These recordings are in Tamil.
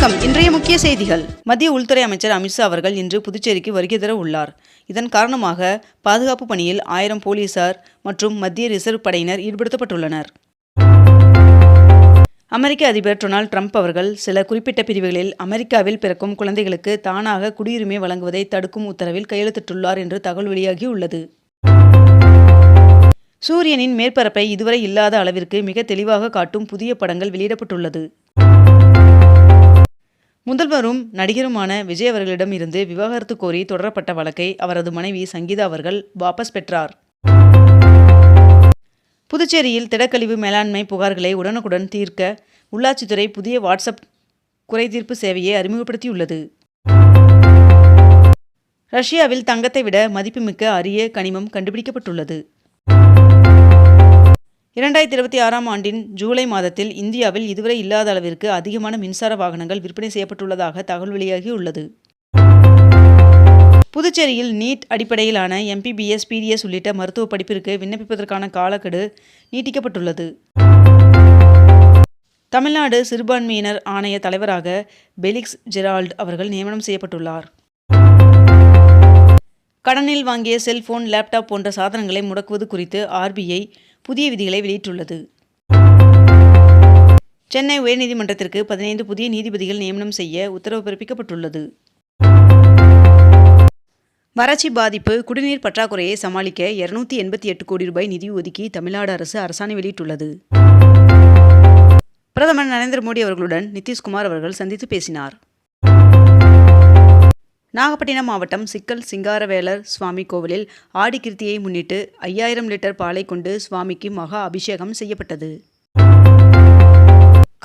வணக்கம். இன்றைய முக்கிய செய்திகள். மத்திய உள்துறை அமைச்சர் அமித்ஷா அவர்கள் இன்று புதுச்சேரிக்கு வருகை தர உள்ளார். இதன் காரணமாக பாதுகாப்பு பணியில் 1000 போலீசார் மற்றும் மத்திய ரிசர்வ் படையினர் ஈடுபடுத்தப்பட்டுள்ளனர். அமெரிக்க அதிபர் டொனால்ட் ட்ரம்ப் அவர்கள் சில குறிப்பிட்ட பிரிவுகளில் அமெரிக்காவில் பிறக்கும் குழந்தைகளுக்கு தானாக குடியுரிமை வழங்குவதை தடுக்கும் உத்தரவில் கையெழுத்திட்டுள்ளார் என்று தகவல் வெளியாகியுள்ளது. சூரியனின் மேற்பரப்பை இதுவரை இல்லாத அளவிற்கு மிக தெளிவாக காட்டும் புதிய படங்கள் வெளியிடப்பட்டுள்ளது. முதல்வரும் நடிகருமான விஜய் அவர்களிடம் இருந்து விவாகரத்து கோரி தொடரப்பட்ட வழக்கை அவரது மனைவி சங்கீதா அவர்கள் வாபஸ் பெற்றார். புதுச்சேரியில் திடக்கழிவு மேலாண்மை புகார்களை உடனுக்குடன் தீர்க்க உள்ளாட்சித்துறை புதிய வாட்ஸ்அப் குறைதீர்ப்பு சேவையை அறிமுகப்படுத்தியுள்ளது. ரஷ்யாவில் தங்கத்தை விட மதிப்புமிக்க அரிய கனிமம் கண்டுபிடிக்கப்பட்டுள்ளது. 2026ஆம் ஆண்டின் ஜூலை மாதத்தில் இந்தியாவில் இதுவரை இல்லாத அளவிற்கு அதிகமான மின்சார வாகனங்கள் விற்பனை செய்யப்பட்டுள்ளதாக தகவல் வெளியாகியுள்ளது. புதுச்சேரியில் நீட் அடிப்படையிலான MBBS, PDS உள்ளிட்ட மருத்துவ படிப்பிற்கு விண்ணப்பிப்பதற்கான காலக்கெடு நீட்டிக்கப்பட்டுள்ளது. தமிழ்நாடு சிறுபான்மையினர் ஆணைய தலைவராக பெலிக்ஸ் ஜெரால்ட் அவர்கள் நியமனம் செய்யப்பட்டுள்ளார். கடனில் வாங்கிய செல்போன், லேப்டாப் போன்ற சாதனங்களை முடக்குவது குறித்து RBI புதிய விதிகளை வெளியிட்டுள்ளது. சென்னை உயர்நீதிமன்றத்திற்கு 15 புதிய நீதிபதிகள் நியமனம் செய்ய உத்தரவு பிறப்பிக்கப்பட்டுள்ளது. வறட்சி பாதிப்பு, குடிநீர் பற்றாக்குறையை சமாளிக்க 288 கோடி ரூபாய் நிதி ஒதுக்கி தமிழ்நாடு அரசு அரசாணை வெளியிட்டுள்ளது. பிரதமர் நரேந்திர மோடி அவர்களுடன் நிதிஷ்குமார் அவர்கள் சந்தித்து பேசினார். நாகப்பட்டினம் மாவட்டம் சிக்கல் சிங்காரவேலர் சுவாமி கோவிலில் ஆடி கிருத்தியை முன்னிட்டு 5000 லிட்டர் பாலை கொண்டு சுவாமிக்கு மகா அபிஷேகம் செய்யப்பட்டது.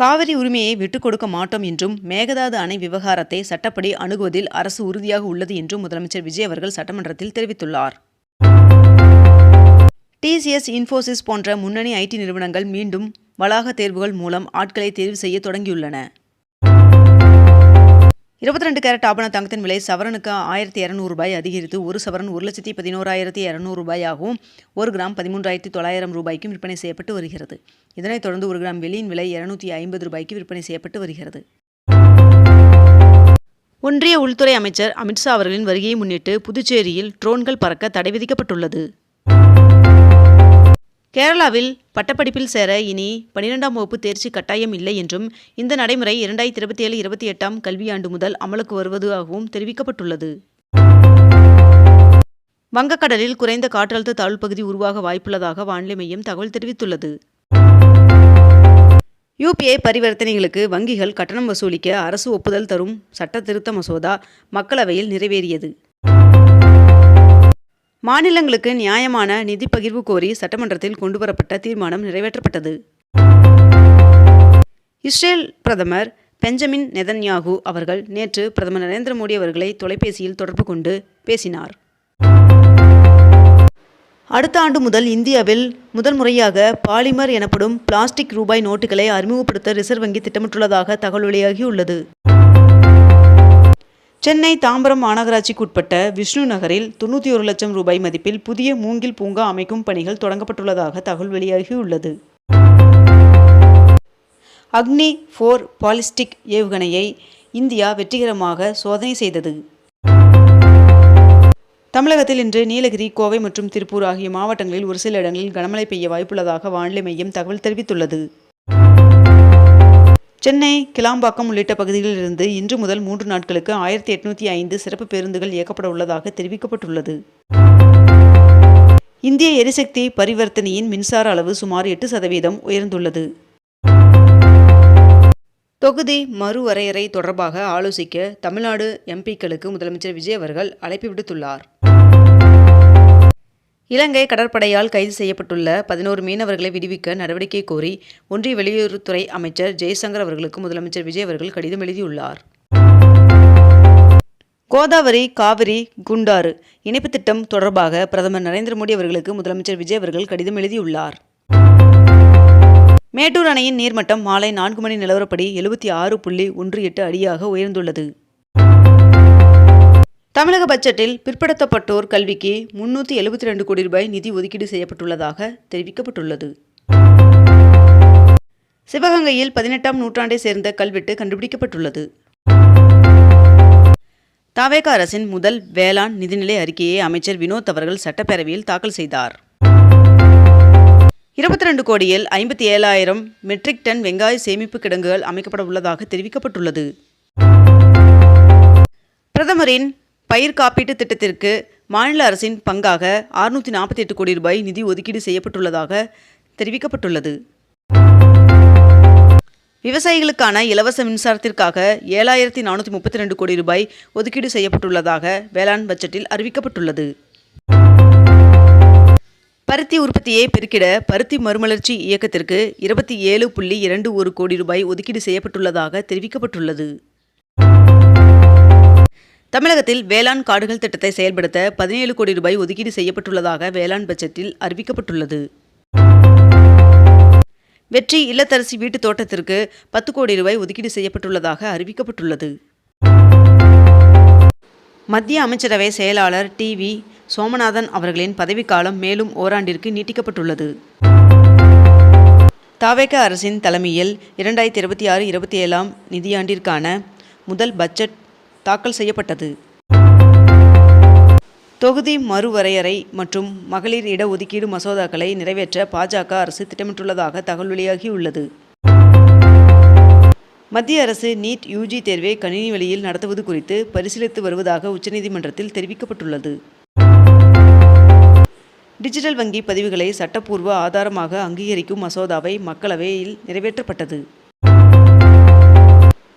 காவிரி உரிமையை விட்டுக் கொடுக்க மாட்டோம் என்றும் மேகதாது அணை விவகாரத்தை சட்டப்படி அணுகுவதில் அரசு உறுதியாக உள்ளது என்றும் முதலமைச்சர் விஜய் அவர்கள் சட்டமன்றத்தில் தெரிவித்துள்ளார். TCS, இன்ஃபோசிஸ் போன்ற முன்னணி IT நிறுவனங்கள் மீண்டும் வளாக தேர்வுகள் மூலம் ஆட்களை தேர்வு செய்ய தொடங்கியுள்ளன. 22 கேரட் ஆபண தங்கத்தின் விலை சவரனுக்கு 1200 ரூபாய் அதிகரித்து 1 சவரன் 1,11,200 ரூபாயாகவும் 1 கிராம் 13,900 ரூபாய்க்கும் விற்பனை செய்யப்பட்டு வருகிறது. இதனைத் தொடர்ந்து 1 கிராம் வெள்ளியின் விலை 250 ரூபாய்க்கு விற்பனை செய்யப்பட்டு வருகிறது. ஒன்றிய உள்துறை அமைச்சர் அமித்ஷா அவர்களின் வருகையை முன்னிட்டு புதுச்சேரியில் ட்ரோன்கள் பறக்க தடை விதிக்கப்பட்டுள்ளது. கேரளாவில் பட்டப்படிப்பில் சேர இனி 12ஆம் வகுப்பு தேர்ச்சி கட்டாயம் இல்லை என்றும் இந்த நடைமுறை 2027-28ஆம் கல்வியாண்டு முதல் அமலுக்கு வருவதாகவும் தெரிவிக்கப்பட்டுள்ளது. வங்கக்கடலில் குறைந்த காற்றழுத்த தாழ்வு பகுதி உருவாக வாய்ப்புள்ளதாக வானிலை மையம் தகவல் தெரிவித்துள்ளது. UPI பரிவர்த்தனைகளுக்கு வங்கிகள் கட்டணம் வசூலிக்க அரசு ஒப்புதல் தரும் சட்ட திருத்த மசோதா மக்களவையில் நிறைவேறியது. மாநிலங்களுக்கு நியாயமான நிதி பகிர்வு கோரி சட்டமன்றத்தில் கொண்டுவரப்பட்ட தீர்மானம் நிறைவேற்றப்பட்டது. இஸ்ரேல் பிரதமர் பெஞ்சமின் நெதன்யாகு அவர்கள் நேற்று பிரதமர் நரேந்திர மோடி அவர்களை தொலைபேசியில் தொடர்பு கொண்டு பேசினார். அடுத்த ஆண்டு முதல் இந்தியாவில் முதல் முறையாக பாலிமர் எனப்படும் பிளாஸ்டிக் ரூபாய் நோட்டுகளை அறிமுகப்படுத்த ரிசர்வ் வங்கி திட்டமிட்டுள்ளதாக தகவல் வெளியாகியுள்ளது. சென்னை தாம்பரம் மாநகராட்சிக்குட்பட்ட விஷ்ணு நகரில் 91 லட்சம் ரூபாய் மதிப்பில் புதிய மூங்கில் பூங்கா அமைக்கும் பணிகள் தொடங்கப்பட்டுள்ளதாக தகவல் வெளியாகியுள்ளது. அக்னி 4 பாலிஸ்டிக் ஏவுகணையை இந்தியா வெற்றிகரமாக சோதனை செய்தது. தமிழகத்தில் இன்று நீலகிரி, கோவை மற்றும் திருப்பூர் ஆகிய மாவட்டங்களில் ஒரு சில இடங்களில் கனமழை பெய்ய வாய்ப்புள்ளதாக வானிலை மையம் தகவல் தெரிவித்துள்ளது. சென்னை கிளாம்பாக்கம் உள்ளிட்ட பகுதிகளிலிருந்து இன்று முதல் 3 நாட்களுக்கு 1805 சிறப்பு பேருந்துகள் இயக்கப்பட உள்ளதாக தெரிவிக்கப்பட்டுள்ளது. இந்திய எரிசக்தி பரிவர்த்தனையின் மின்சார அளவு சுமார் 8% உயர்ந்துள்ளது. தொகுதி மறுவரையறை தொடர்பாக ஆலோசிக்க தமிழ்நாடு MPக்களுக்கு முதலமைச்சர் விஜய் அவர்கள் அழைப்பு விடுத்துள்ளார். இலங்கை கடற்படையால் கைது செய்யப்பட்டுள்ள 11 மீனவர்களை விடுவிக்க நடவடிக்கை கோரி ஒன்றிய வெளியுறவுத்துறை அமைச்சர் ஜெய்சங்கர் அவர்களுக்கு முதலமைச்சர் விஜய் அவர்கள் கடிதம் எழுதியுள்ளார். கோதாவரி, காவிரி, குண்டாறு இணைப்பு திட்டம் தொடர்பாக பிரதமர் நரேந்திர மோடி அவர்களுக்கு முதலமைச்சர் விஜய் அவர்கள் கடிதம் எழுதியுள்ளார். மேட்டூர் அணையின் நீர்மட்டம் மாலை 4 மணி நிலவரப்படி 76.18 அடியாக உயர்ந்துள்ளது. தமிழக பட்ஜெட்டில் பிற்படுத்தப்பட்டோர் கல்விக்கு 372 கோடி ரூபாய் நிதி ஒதுக்கீடு செய்யப்பட்டுள்ளதாக தெரிவிக்கப்பட்டுள்ளது. சிவகங்கையில் 18ஆம் நூற்றாண்டை சேர்ந்த கல்வெட்டு கண்டுபிடிக்கப்பட்டுள்ளது. தவேக அரசின் முதல் வேளாண் நிதிநிலை அறிக்கையை அமைச்சர் வினோத் அவர்கள் சட்டப்பேரவையில் தாக்கல் செய்தார். 22 கோடியில் 57,000 மெட்ரிக் டன் வெங்காய சேமிப்பு கிடங்குகள் அமைக்கப்பட உள்ளதாக தெரிவிக்கப்பட்டுள்ளது. பிரதமரின் பயிர் காப்பீட்டு திட்டத்திற்கு மாநில அரசின் பங்காக 648 கோடி ரூபாய் நிதி ஒதுக்கீடு செய்யப்பட்டுள்ளதாக தெரிவிக்கப்பட்டுள்ளது. விவசாயிகளுக்கான இலவச மின்சாரத்திற்காக 7,432 கோடி ரூபாய் ஒதுக்கீடு செய்யப்பட்டுள்ளதாக வேளாண் பட்ஜெட்டில் அறிவிக்கப்பட்டுள்ளது. பருத்தி உற்பத்தியை பெருக்கிட பருத்தி மறுமலர்ச்சி இயக்கத்திற்கு 27.21 கோடி ரூபாய் ஒதுக்கீடு செய்யப்பட்டுள்ளதாக தெரிவிக்கப்பட்டுள்ளது. தமிழகத்தில் வேளாண் காடுகள் திட்டத்தை செயல்படுத்த 17 கோடி ரூபாய் ஒதுக்கீடு செய்யப்பட்டுள்ளதாக வேளாண் பட்ஜெட்டில் அறிவிக்கப்பட்டுள்ளது. வெற்றி இல்லத்தரசி வீட்டு தோட்டத்திற்கு 10 கோடி ரூபாய் ஒதுக்கீடு செய்யப்பட்டுள்ளதாக அறிவிக்கப்பட்டுள்ளது. மத்திய அமைச்சரவை செயலாளர் டி.வி. சோமநாதன் அவர்களின் பதவிக்காலம் மேலும் ஓராண்டிற்கு நீட்டிக்கப்பட்டுள்ளது. தவேக அரசின் தலைமையில் 2026-27 நிதியாண்டிற்கான முதல் பட்ஜெட் தாக்கல் செய்யப்பட்டது. தொகுதி மறுவரையறை மற்றும் மகளிர் இட ஒதுக்கீடு மசோதாக்களை நிறைவேற்ற பாஜக அரசு திட்டமிட்டுள்ளதாக தகவல் வெளியாகியுள்ளது. மத்திய அரசு நீட் யூஜி தேர்வை கணினி வழியில் நடத்துவது குறித்து பரிசீலித்து வருவதாக உச்சநீதிமன்றத்தில் தெரிவிக்கப்பட்டுள்ளது. டிஜிட்டல் வங்கி பதிவுகளை சட்டப்பூர்வ ஆதாரமாக அங்கீகரிக்கும் மசோதாவை மக்களவையில் நிறைவேற்றப்பட்டது.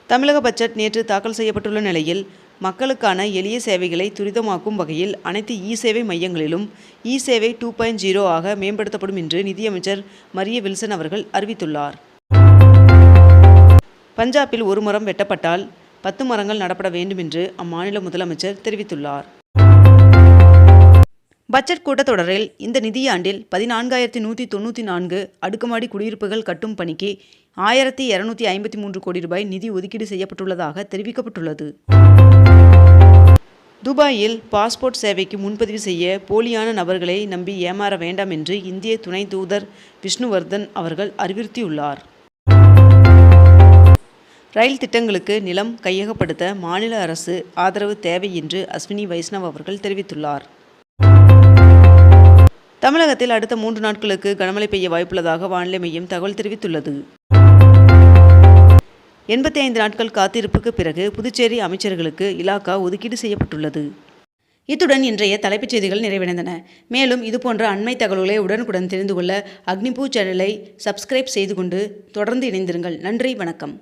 தமிழக பட்ஜெட் நேற்று தாக்கல் செய்யப்பட்டுள்ள நிலையில் மக்களுக்கான எளிய சேவைகளை துரிதமாக்கும் வகையில் அனைத்து இ-சேவை மையங்களிலும் இ-சேவை 2.0 ஆக மேம்படுத்தப்படும் என்று நிதியமைச்சர் மரிய வில்சன் அவர்கள் அறிவித்துள்ளார். பஞ்சாபில் ஒரு மரம் வெட்டப்பட்டால் 10 மரங்கள் நடப்பட வேண்டும் என்று அம்மாநில முதலமைச்சர் தெரிவித்துள்ளார். பட்ஜெட் கூட்டத்தொடரில் இந்த நிதியாண்டில் 14,194 அடுக்குமாடி குடியிருப்புகள் கட்டும் பணிக்கு 1,253 கோடி ரூபாய் நிதி ஒதுக்கீடு செய்யப்பட்டுள்ளதாக தெரிவிக்கப்பட்டுள்ளது. துபாயில் பாஸ்போர்ட் சேவைக்கு முன்பதிவு செய்ய போலியான நபர்களை நம்பி ஏமாற வேண்டாம் என்று இந்திய துணை தூதர் விஷ்ணுவர்தன் அவர்கள் அறிவுறுத்தியுள்ளார். ரயில் திட்டங்களுக்கு நிலம் கையகப்படுத்த மாநில அரசு ஆதரவு தேவை என்று அஸ்வினி வைஷ்ணவ் அவர்கள் தெரிவித்துள்ளார். தமிழகத்தில் அடுத்த 3 நாட்களுக்கு கனமழை பெய்ய வாய்ப்புள்ளதாக வானிலை மையம் தகவல் தெரிவித்துள்ளது. 85 நாட்கள் காத்திருப்புக்கு பிறகு புதுச்சேரி அமைச்சர்களுக்கு இலாகா ஒதுக்கீடு செய்யப்பட்டுள்ளது. இத்துடன் இன்றைய தலைப்புச் செய்திகள் நிறைவடைந்தன. மேலும் இதுபோன்ற அண்மை தகவல்களை உடனுக்குடன் தெரிந்து கொள்ள அக்னிபூ சேனலை சப்ஸ்கிரைப் செய்து கொண்டு தொடர்ந்து இணைந்திருங்கள். நன்றி, வணக்கம்.